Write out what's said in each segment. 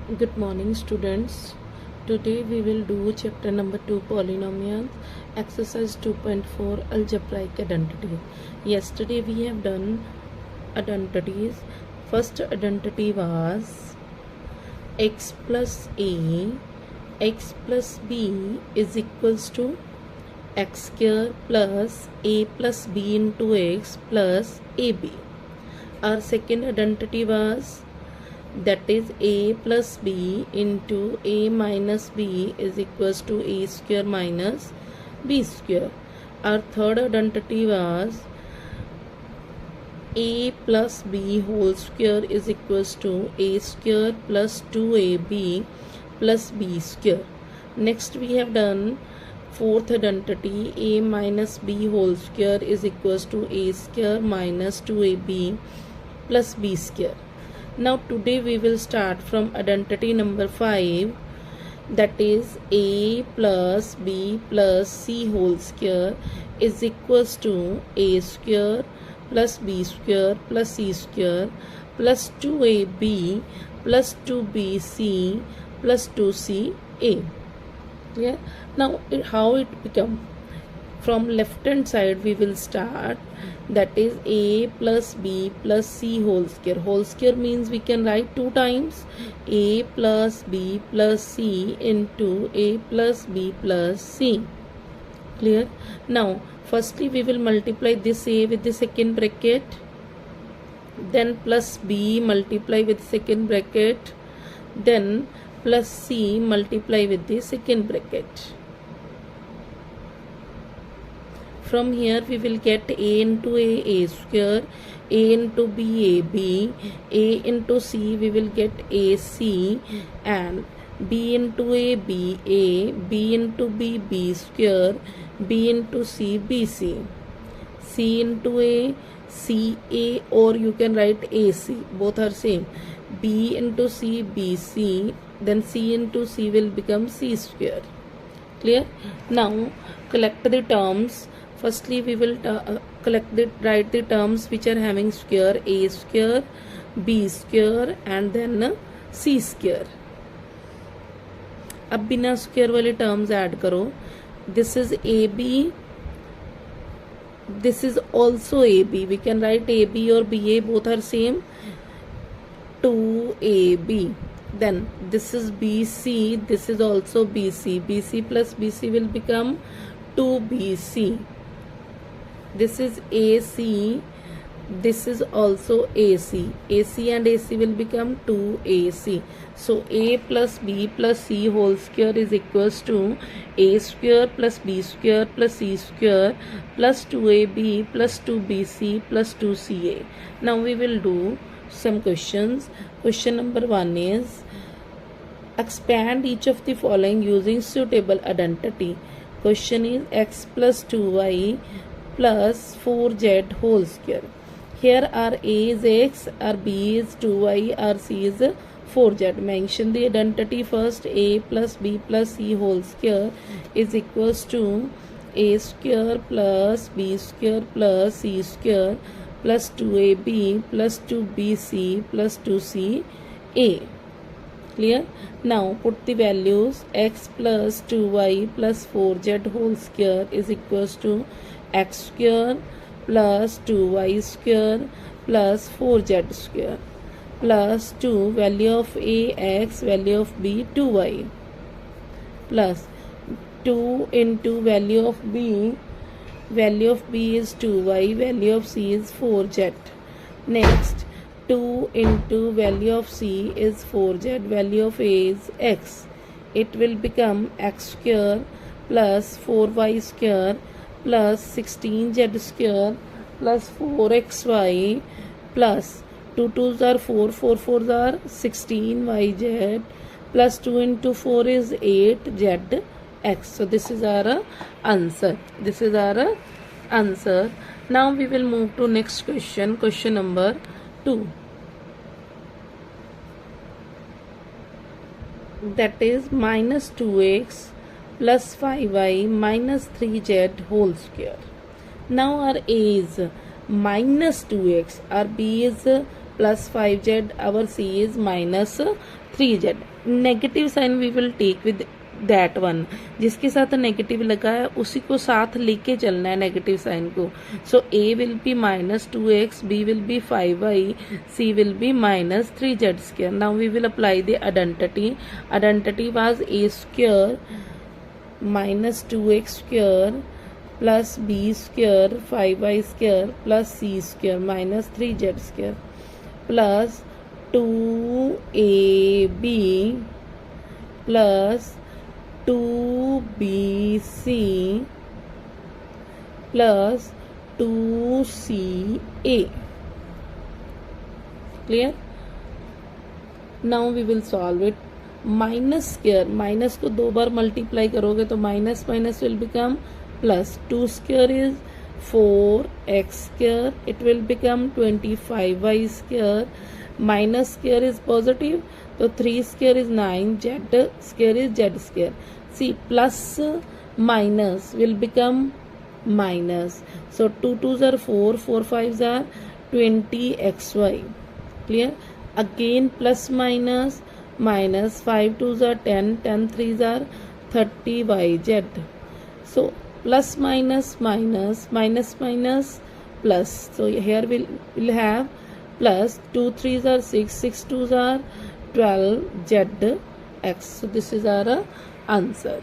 Good morning, students. Today we will do chapter number 2 polynomials, exercise 2.4 algebraic identity. Yesterday we have done identities. First identity was x plus a, x plus b is equals to x square plus a plus b into x plus ab. Our second identity was that is a plus b into a minus b is equals to a square minus b square. Our third identity was a plus b whole square is equals to a square plus 2ab plus b square. Next we have done fourth identity, a minus b whole square is equals to a square minus 2ab plus b square. Now today we will start from identity number 5, that is a plus b plus c whole square is equals to a square plus b square plus c square plus 2ab plus 2bc plus 2ca. Yeah. Now how it become? From left hand side we will start, that is a plus b plus c whole square. Whole square means we can write two times a plus b plus c into a plus b plus c. Clear? Now firstly we will multiply this a with the second bracket, then plus b multiply with second bracket, then plus c multiply with the second bracket. From here we will get a into a square, a into b ab, a into c we will get ac, and b into a b into b square, b into c bc, c into a ca, or you can write ac, both are same, b into c bc, then c into c will become c square. Clear? Now collect the terms. Firstly we will write the terms which are having square, a square, b square and then c square. अब बिना square वाले terms add करो. This is a b, this is also AB. We can write AB or BA, both are same. 2AB. Then this is BC, this is also BC. BC plus BC will become 2BC. This is AC, this is also AC. AC and AC will become 2AC. So A plus B plus C whole square is equals to A square plus B square plus C square plus 2AB plus 2BC plus 2CA. Now we will do some questions. Question number 1 is, expand each of the following using suitable identity. Question is x plus 2y plus 4z whole square. Here our A is x, our B is 2y, our C is 4z. Mention the identity first. A plus B plus C whole square is equals to A square plus B square plus C square plus 2AB plus 2BC plus 2CA. Clear? Now put the values. X plus 2y plus 4z whole square is equals to x square plus 2y square plus 4z square plus 2 value of a x, value of b 2y, plus 2 into value of b is 2y, value of c is 4z. Next 2 into value of c is 4z, value of a is x. It will become x square plus 4y square plus 16z square plus 4xy plus 2 2s are 4, 4 4s are 16yz plus 2 into 4 is 8zx. So this is our answer. This is our answer. Now we will move to next question. Question number 2. That is minus 2x plus 5y minus 3z whole square. Now our A is minus 2x, our B is plus 5z, our c is minus 3z. Negative sign we will take with that one, जिसके साथ negative लगा है उसी को साथ लेके चलना है नेगेटिव साइन को. So a will be minus 2x, b will be 5y, c will be minus 3z square. Now we will apply the identity. Identity was a square minus 2x square plus b square 5y square plus c square minus 3z square plus 2ab plus 2bc plus 2ca. Clear? Now we will solve it. Minus square, minus को 2 बार multiply करोगे तो minus minus will become plus. 2 square is 4x square, it will become 25y square. Minus square is positive, तो 3 square is 9, z square is z square. See plus minus will become minus. So 2 2s are 4, 4 5s are 20xy. Clear? Again plus minus minus 5 2s are 10, 10 3s are 30yz. So plus minus minus minus minus plus. So here we'll have plus 2 3s are 6, 6 2s are 12zx. So this is our answer.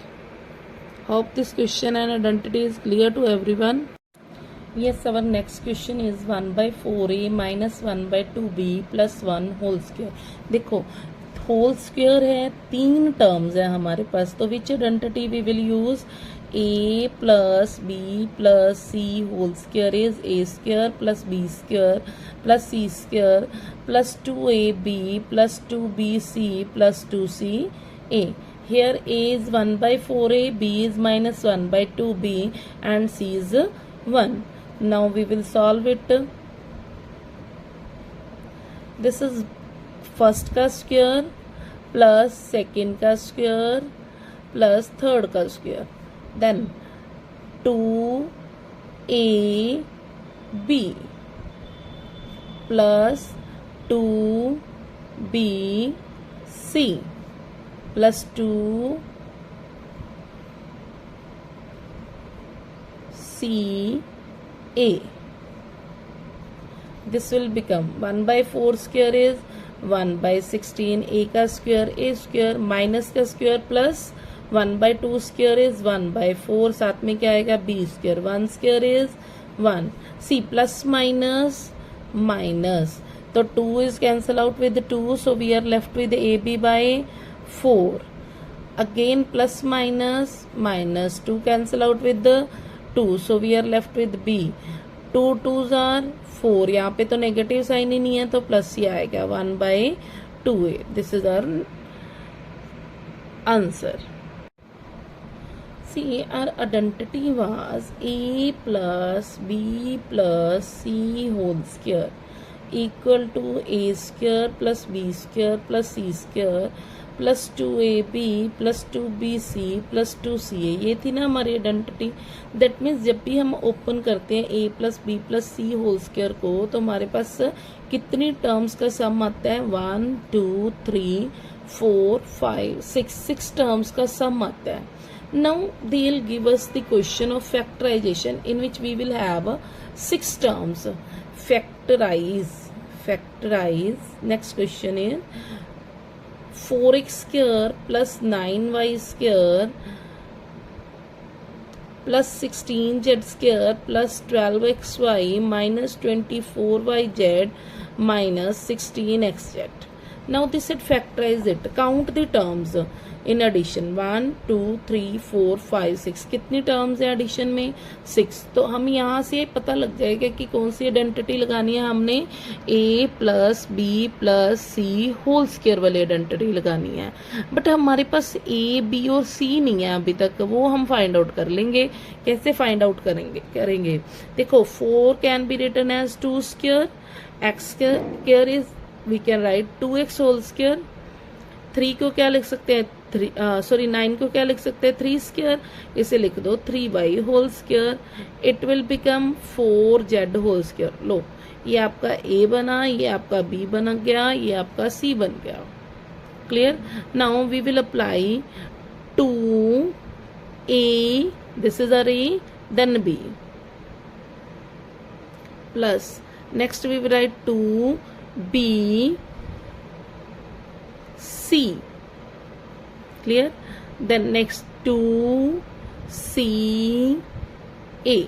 Hope this question and identity is clear to everyone. Yes, our next question is 1 by 4a minus 1 by 2b plus 1 whole square. देखो whole square है, 3 terms है हमारे पास, तो which identity we will use. a plus b plus c whole square is a square plus b square plus c square plus 2ab plus 2bc plus 2ca. Here a is 1 by 4a, b is minus 1 by 2b and c is 1. Now we will solve it. This is first का square plus second का square plus third का square. Then 2ab plus 2bc plus 2ca. This will become 1 by 4 square is 1 by 16, a का square a square minus का square plus 1 by 2 square is 1 by 4, साथ में क्या आएगा b square. 1 square is 1. See plus minus minus, तो 2 इज cancel out with 2, so we are left with ab by 4. अगेन plus minus minus, 2 cancel out with 2, so we are left with b. 2 2s are 4, यहाँ पे तो negative sign ही नहीं है तो plus ही आएगा 1 by 2a. This is our answer. See our identity was a plus b plus c whole square equal to a square plus b square plus c square plus 2ab plus 2bc plus 2ca. ये थी ना हमारी identity. That means जब भी हम open करते हैं a plus b plus c whole square को, तो हमारे पास कितनी टर्म्स का सम आता है. 1 2 3 4 5 6 टर्म्स का सम आता है. Now they will give us the question of factorization in which we will have 6 terms. Factorize. Next question is 4x square plus 9y square plus 16z square plus 12xy minus 24yz minus 16xz. Now this is factorize it. Count the terms in addition. 1 2 3 4 5 6. कितनी terms है addition में? 6. तो हम यहाँ से पता लग जाएगा कि कौन सी आइडेंटिटी लगानी है. हमने a plus b plus c whole square वाली आइडेंटिटी लगानी है. बट हमारे पास a b और c नहीं है अभी तक, वो हम फाइंड आउट कर लेंगे. कैसे फाइंड आउट करेंगे देखो. 4 can be written as 2 square. x square is we can write 2x whole square. 3 को क्या लिख सकते हैं? 9 को क्या लिख सकते हैं? 3 स्क्वायर. इसे लिख दो 3y whole square. It will become 4z whole square. लो ये आपका ए बना, ये आपका बी बन गया, ये आपका सी बन गया. Clear? Now we will apply 2a, this is our a, then b, plus next we will write 2b c. Clear? Then next 2c a.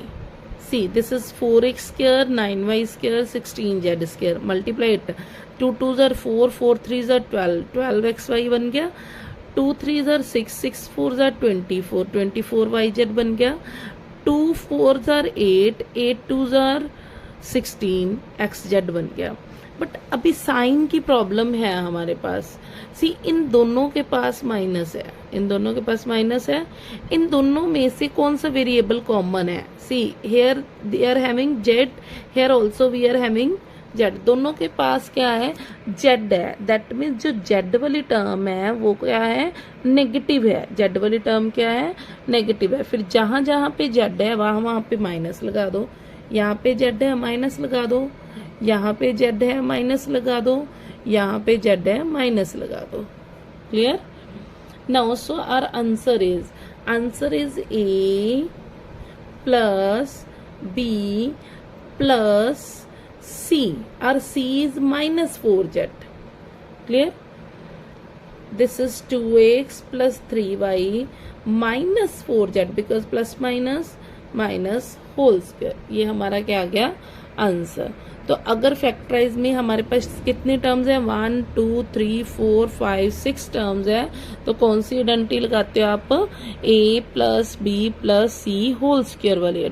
See, this is 4x square, 9y square, 16z square. Multiply it. 2 2s are 4, 4 3s are 12, 12xy बन गया. 2 3s are 6, 6 4s are 24, 24yz बन गया. 2 4s are 8, 8 2s are 16xz बन गया. But अभी sign की problem है हमारे पास. सी, इन दोनों के पास माइनस है, इन दोनों के पास माइनस है. इन दोनों में से कौन सा वेरिएबल कॉमन है? See, here they are having Z, here also we are having Z. दोनों के पास क्या है? जेड है. दैट मीन्स जो जेड वाली टर्म है वो क्या है? नेगेटिव है. जेड वाली टर्म क्या है? नेगेटिव है. फिर जहां जहां पे जेड है वहां वहां पे माइनस लगा दो. यहाँ पे जेड है, माइनस लगा दो. यहाँ पे जेड है, माइनस लगा दो. यहाँ पे जेड है, माइनस लगा दो. Clear? Now so our answer is a plus b plus c. Our c is minus 4z. Clear? This is 2x plus 3y minus 4z, because plus minus minus whole square. ये हमारा क्या आ गया? Answer. तो अगर factorise में हमारे पास कितनी terms है? 1 2 3 4 5 6 टर्म्स है. तो कौन सी आइडेंटिटी लगाते हो आप? a plus b plus c whole square वाली.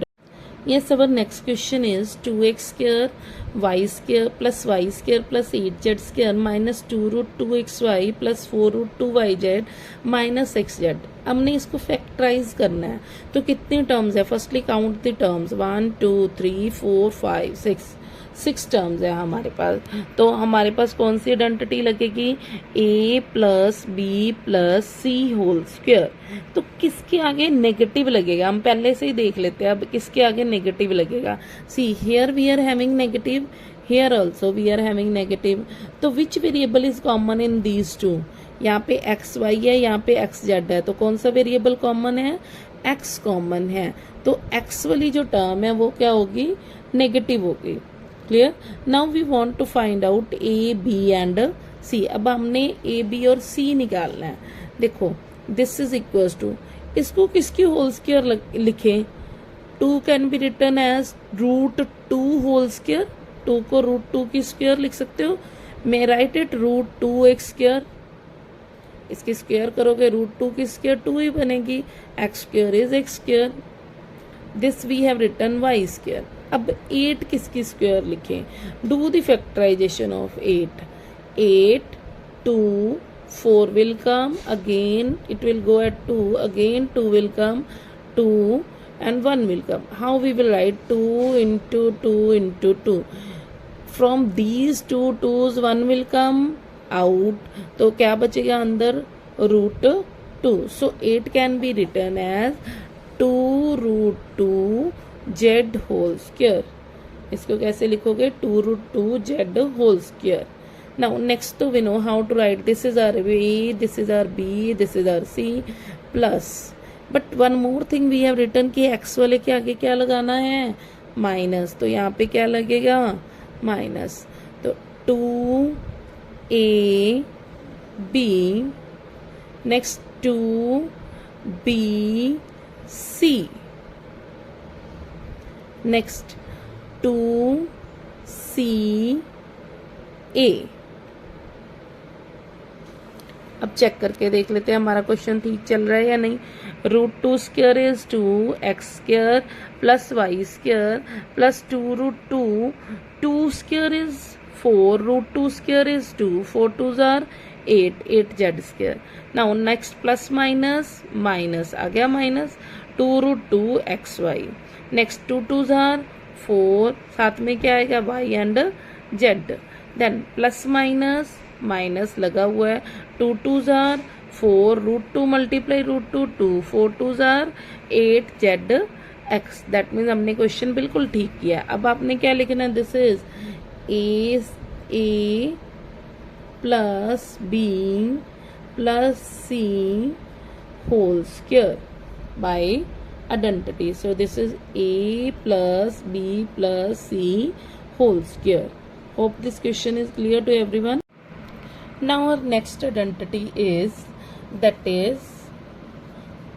Yes, our next question is 2x square y square plus y square plus 8z square minus 2 root 2xy plus 4 root 2yz minus xz. हमने इसको factorise करना है. तो कितनी terms है? Firstly count the terms. 1 2 3 4 5 6 terms है हमारे पास. तो हमारे पास कौन सी आइडेंटिटी लगेगी? a plus b plus c whole square. तो किसके आगे नेगेटिव लगेगा? हम पहले से ही देख लेते हैं. अब किसके आगे नेगेटिव लगेगा? See, here we are having negative, here also we are having negative. तो which variable is common in these two? यहाँ पे एक्स वाई है, यहाँ पे एक्स जेड है. तो कौन सा वेरिएबल कॉमन है? एक्स कॉमन है. तो एक्स वाली जो टर्म है वो क्या होगी? नेगेटिव होगी. Clear? Now we want to find out A B and C. अब हमने ए बी और सी निकालना है. देखो, दिस इज इक्वल टू, इसको किसकी होल स्क्वायर लिखें? 2 can be return as root 2 whole square. 2 को रूट 2 की स्क्वायर लिख सकते हो. मैं write it root 2x square. इसकी स्क्वायर करोगे रूट 2 की स्क्वायर 2 ही बनेगी. X square is x square. This we have return y square. अब 8 किसकी स्क्वायर लिखें? Do the factorization of 8. 8 2 4 will come, again it will go at 2, again 2 will come, 2 and 1 will come. How we will write? 2 into 2 into 2. From these two 2's 1 will come out. तो क्या बचेगा अंदर? Root 2. So 8 can be written as 2 root 2 z whole square. इसको कैसे लिखोगे? 2 root 2 z whole square. Now next we know how to write. This is our A, this is our B, this is our C plus. But one more thing we have written कि x वाले के आगे क्या लगाना है? Minus. तो यहाँ पे क्या लगेगा? माइनस. तो 2ab next 2bc next 2ca. अब चेक करके देख लेते हैं हमारा क्वेश्चन ठीक चल रहा है या नहीं. Root 2 square is 2 X square plus Y square plus 2 root 2. 2 square is 4 root 2 square is 2. 4 2s are 8 8z square. Now next plus minus minus आ गया minus 2 root 2 X Y. Next 2 2s are 4. साथ में क्या आएगा? y and z. Then plus minus minus लगा हुआ है. 2 2s are 4 root 2 multiply root 2 2. 4 2s are 8z x. That means हमने क्वेश्चन बिल्कुल ठीक किया. अब आपने क्या लिखना है? This is A plus B plus C whole square by identity. So this is A plus B plus C whole square. Hope this question is clear to everyone. Now our next identity is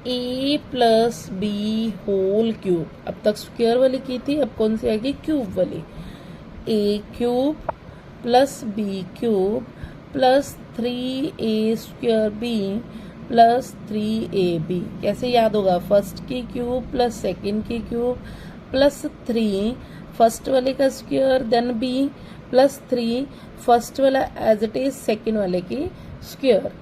A plus B whole cube. अब तक square वाली की थी, अब कौन सी आएगी? Cube वाली. A cube plus B cube plus 3A square B plus 3AB. कैसे याद होगा? फर्स्ट की क्यूब प्लस सेकेंड की क्यूब प्लस 3 फर्स्ट वाले का square then B plus 3 first वाला एज इट इज सेकेंड वाले की square.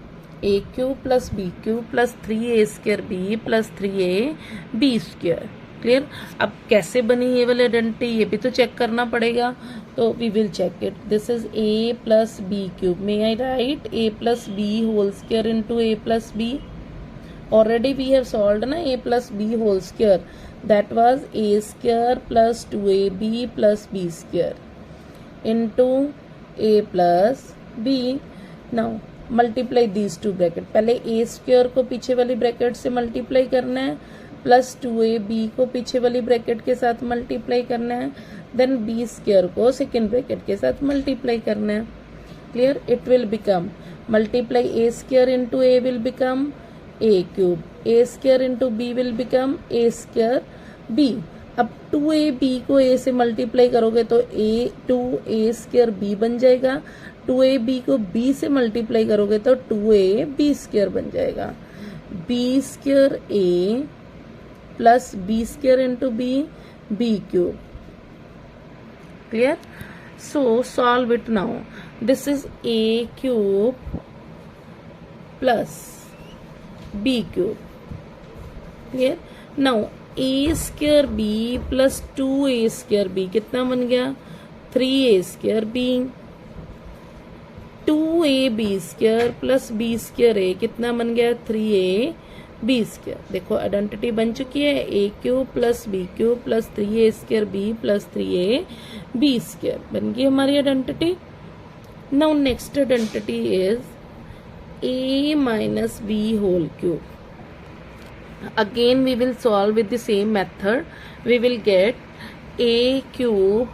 A cube plus B cube plus 3A square B plus 3AB square. Clear? अब कैसे बनी ये वाली आइडेंटिटी, ये भी तो चेक करना पड़ेगा. तो we will check it. This is A plus B cube. May I write A plus B whole square into A plus B? Already we have solved ना A plus B whole square. That was A square plus 2AB plus B square into A plus B. Now multiply these two bracket. पहले A square को पीछे वाली bracket से multiply करना है plus 2AB को पीछे वाली ब्रैकेट के साथ मल्टीप्लाई करना है, देन B स्क्वायर को सेकेंड ब्रैकेट के साथ मल्टीप्लाई करना है. Clear? It will become multiply A square into A will become A cube, A square into B will become A square B. अब 2AB को A से मल्टीप्लाई करोगे तो 2A स्क्वायर B बन जाएगा. 2AB को B से मल्टीप्लाई करोगे तो 2AB स्क्वायर बन जाएगा. B square A plus B square into B cube. Clear? So solve it now. This is A cube plus B cube. Clear? Now A square B plus 2A square B कितना बन गया? 3A square B. 2AB square plus B square A कितना बन गया? 3AB square. देखो identity बन चुकी है. A cube plus B cube plus 3A square B plus 3AB square बन गई हमारी identity. Now next identity is A minus B whole cube. Again we will solve with the same method. We will get A cube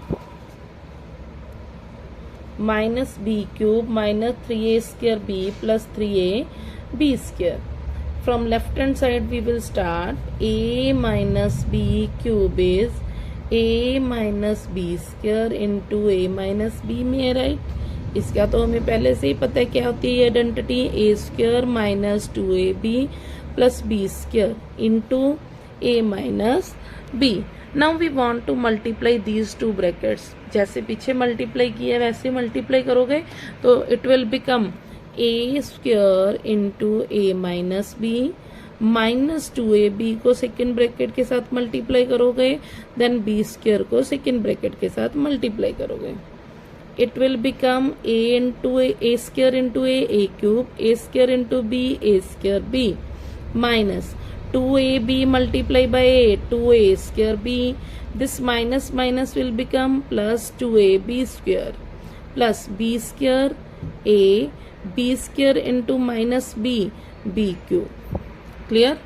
minus B cube minus 3A square B plus 3AB square. From left hand side we will start. A minus B cube is A minus B square into A minus B. में right? इसका तो हमें पहले से ही पता है क्या होती है identity. A square minus 2AB plus B square into A minus B. Now we want to multiply these two brackets. जैसे पीछे मल्टीप्लाई किया वैसे मल्टीप्लाई करोगे तो it will become A square into A minus B minus 2AB को second bracket के साथ multiply करोगे, देन B स्क्वायर को सेकेंड ब्रैकेट के साथ मल्टीप्लाई करोगे. It will become A into A square into A cube, A square into B, A square B minus 2AB multiply by A, 2A square B. This minus minus will become plus 2AB square plus B square A, B square into minus B, B cube. Clear?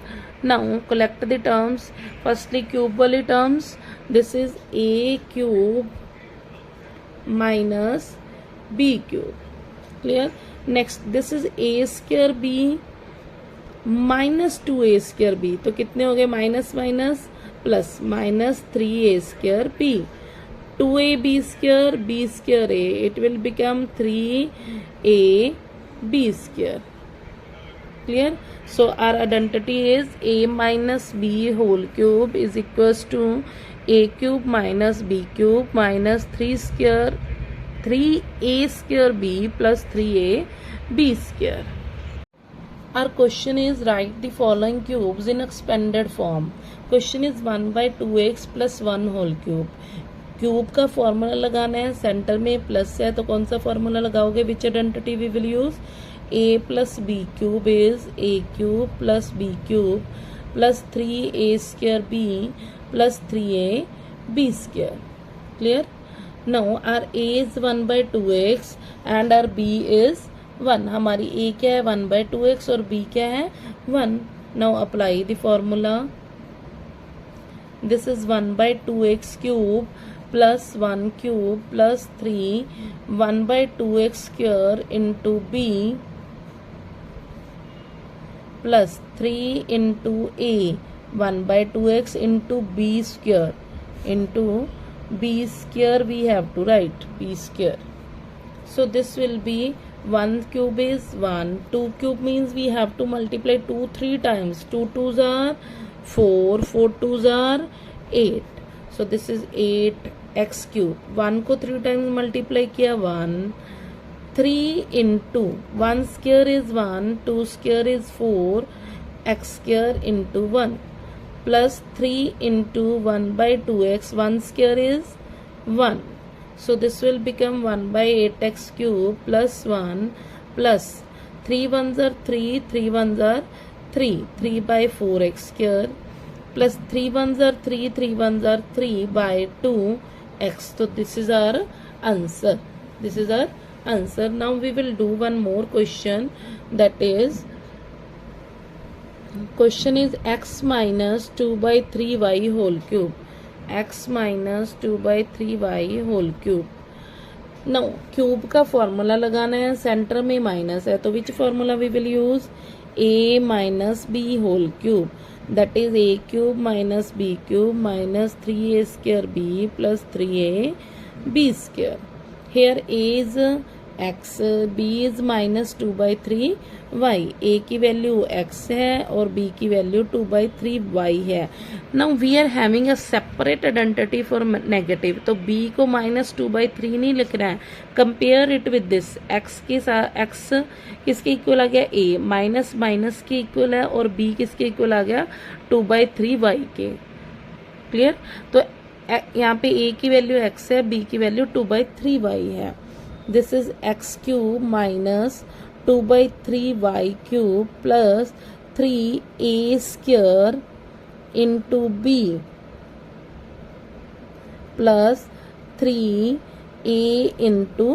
Now collect the terms. Firstly cube wali terms. This is A cube minus B cube. Clear? Next this is A square B minus 2A square B. तो कितने हो गए? Minus minus plus minus 3A square B. 2AB square B square A. It will become 3AB square. Clear? So our identity is A minus B whole cube is equals to A cube minus B cube minus 3A square B plus 3AB square. Our question is write the following cubes in expanded form. Question is 1 by 2x plus 1 whole cube. Cube का formula लगाना है. Centre में plus है तो कौन सा formula लगाओगे? Which identity we will use? A plus B cube is A cube plus B cube plus 3A square B plus 3AB square. Clear? Now R A is 1/2x and R B is 1. हमारी ए क्या है 1/2x और B क्या है 1. Now apply the formula. This is 1/2x cube plus 1 cube plus 3 1/2x square into b plus 3 into a 1/2x into b square into b square we have to write b square. So this will be 1 cube is 1, 2 cube means we have to multiply 2 3 times. 2 2s are 4, 4 2s are 8. So this is 8x cube. 1 को 3 times multiply किया 1. 3 into 1 square is 1, 2 square is 4, x square into 1 plus 3 into 1/2x, 1 square is 1. So this will become 1/8x cube plus 1 plus 3 ones are 3, 3 ones are 3, 3/4x square plus 3 ones are 3, 3 ones are 3/2x. So this is our answer. This is our answer. Now we will do one more question, that is question is x minus 2/3y whole cube. x minus 2/3y whole cube. Now cube का formula लगाना है, centre में minus है तो which formula we will use a minus b whole cube, that is a cube minus b cube minus 3a square b plus 3a b square. Here a is x, b is minus 2/3y. a की value x है और b की value 2/3y है. Now we are having a separate identity for negative, तो b को minus 2/3 नहीं लिखना है. Compare it with this. x के साथ x किसके इक्वल आ गया a, माइनस माइनस के इक्वल है और b किसके इक्वल आ गया 2/3y के. क्लियर. तो यहाँ पे a की वैल्यू x है, b की वैल्यू 2/3y है. This is x cube minus 2/3y cube plus 3a square into b plus 3a into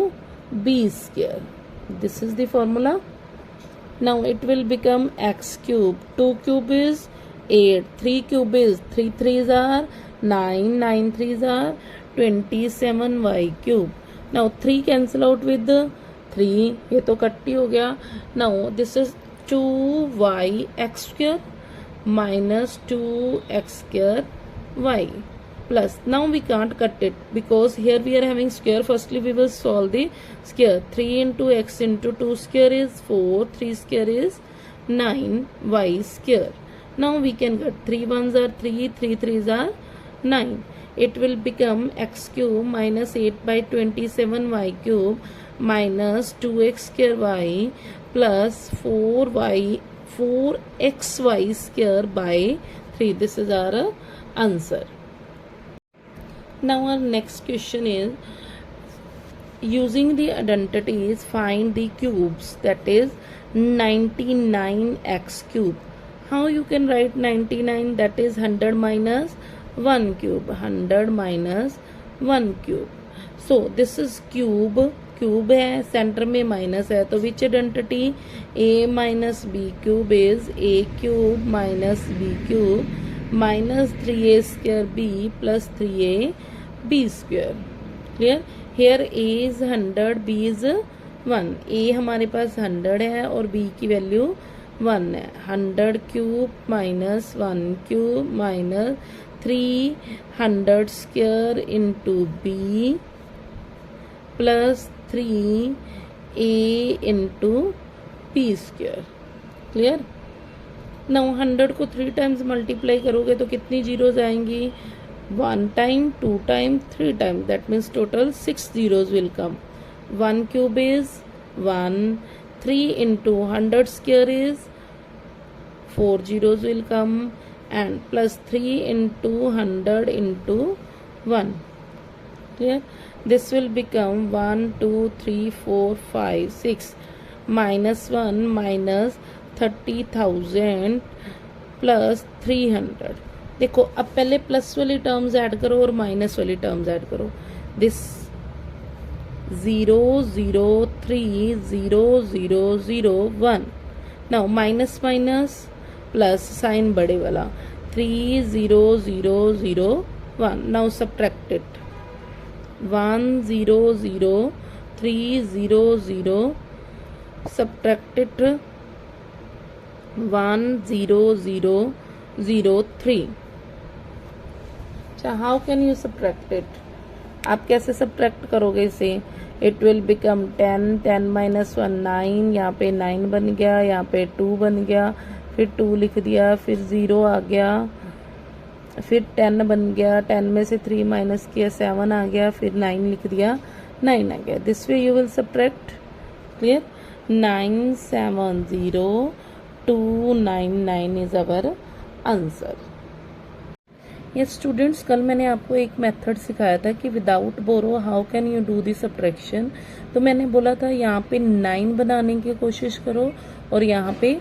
b square. This is the formula. Now it will become x cube. 2 cube is 8, 3 cube is 3 3s are 9, 9 3s are 27y cube. Now 3 cancel out with 3, ये तो कट्टी हो गया. Now this is 2y x square minus 2x square y plus, now we can't cut it because here we are having square. Firstly we will solve the square. 3 into x into 2 square is 4, 3 square is 9y square. Now we can get 3 ones are 3, 3 3s are 9. It will become x cube minus 8/27y cube minus 2x square y plus 4xy square by 3. This is our answer. Now our next question is, using the identities find the cubes, that is 99x cube. How you can write 99? That is 100 minus 1 cube, 100 minus 1 cube. So this is cube, cube है, centre में minus है, तो which identity a minus B cube is a cube minus b cube minus 3a square b plus 3a b square. Clear. Here a is 100, b is 1. a हमारे पास 100 है और b की value 1 है. 100 cube minus 1 cube minus 300 square into b plus 3a into b square. Clear. Now 100 को 3 times multiply करोगे तो कितनी zeros आएंगी? 1 time, 2 time, 3 time. That means total 6 zeros will come. 1 cube is 1, 3 into 100 square is 4 zeros will come and plus 3 into 100 into 1. Clear? This will become 1, 2, 3, 4, 5, 6 minus 1 minus 30,000 plus 300. देखो अब पहले plus वाली terms add करो और minus वाली terms add करो. This 0 0 3 0 0 0 1. Now minus minus plus sign बड़े वाला 3 0 0 0 1. Now subtract it 1 0 0 3 0 0. Subtract it 1 0 0 0 3. अच्छा, how can you subtract it? आप कैसे सब्ट्रैक्ट करोगे इसे? It will become 10 10 minus 1 9. यहाँ पे 9 बन गया, यहाँ पे 2 बन गया, फिर 2 लिख दिया, फिर 0 आ गया, फिर 10 बन गया, 10 में से 3 माइनस किया 7 आ गया, फिर 9 लिख दिया 9 आ गया. This way you will subtract. Clear? 9 7 0 2 9 9 इज अवर आंसर. यस स्टूडेंट्स, कल मैंने आपको एक मेथड सिखाया था कि without borrow how can you do the subtraction. तो मैंने बोला था यहाँ पे 9 बनाने की कोशिश करो और यहाँ पे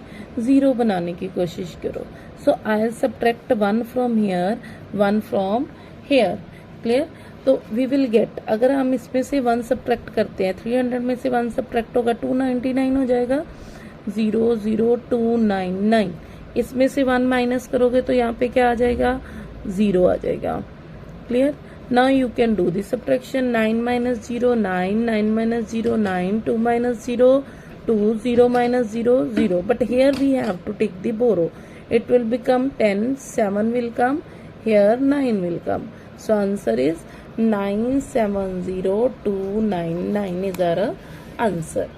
0 बनाने की कोशिश करो. So I will subtract 1 from here 1 from here. Clear? तो वी विल गेट, अगर हम इसमें से 1 सब्ट्रैक्ट करते हैं, 300 में से 1 सब्ट्रैक्ट होगा 299 हो जाएगा. 0 0 2 9 9. इसमें से 1 माइनस करोगे तो यहाँ पे क्या आ जाएगा? 0 आ जाएगा. Clear? Now you can do the subtraction. 9 minus 0 9, 9 minus 0 9, 2 minus 0 2, 0 minus 0 0. But here we have to take the borrow. It will become 10, 7 will come, here 9 will come. So answer is 970299 is our answer.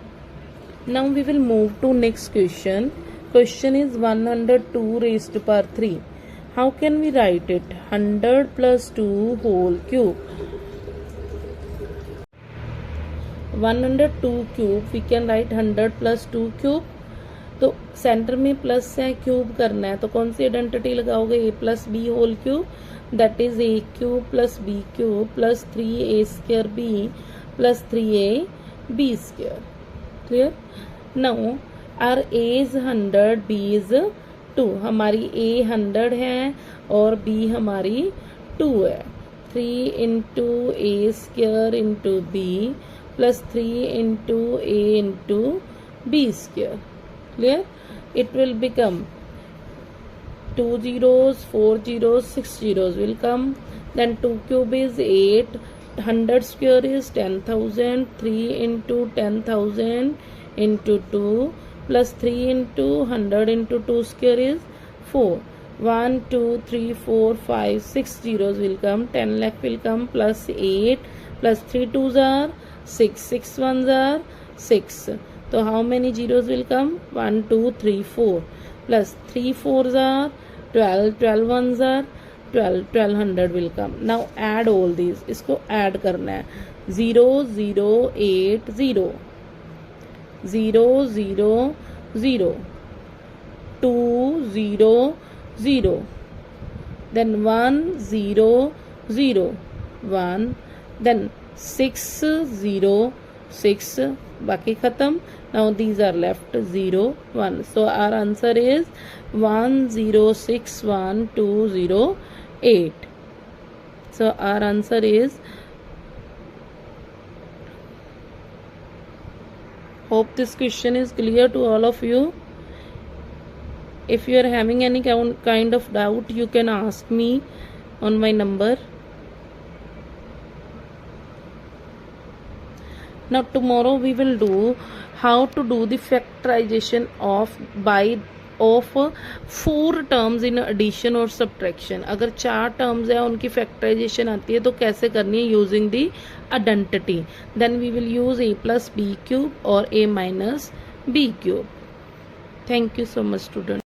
Now we will move to next question. Question is 102 raised to power 3. How can we write it? 100 plus 2 whole cube. 102 cube we can write 100 plus 2 cube. तो center में plus है, cube करना है, तो कौन सी identity लगाओगे? a plus b whole cube. That is a cube plus b cube plus 3a square b plus 3a b square. Clear? Now our a is 100, b is 2. हमारी a 100 है और b हमारी 2 है. 3 into a square into b plus 3 into a into b square. Clear? It will become 2 zeros, 4 zeros, 6 zeros will come. Then 2 cube is 8. 100 square is 10,000. 3 into 10,000 into 2 plus 3 into 100 into 2 square is 4. 1 2 3 4 5 6 zeros will come. 10 lakh will come plus 8 plus 3 2s are 6. 6 1s are 6. So how many zeros will come? 1 2 3 4 plus 3 4s are 12. 12 1s are 12. 1200 will come. Now add all these. इसको add करना है. 0 0 8 0 0 0 0 2 0 0 then 1 0 0 1 then 6 0 6 बाकी खत्म. Now these are left 0 1. So our answer is 1061208. So our answer is, hope this question is clear to all of you. If you are having any kind of doubt, you can ask me on my number. Now tomorrow we will do how to do the factorization of 4 terms in addition or subtraction. अगर 4 terms है उनकी factorization आती है तो कैसे करनी है using the identity. Then we will use a plus b cube or a minus b cube. Thank you so much students.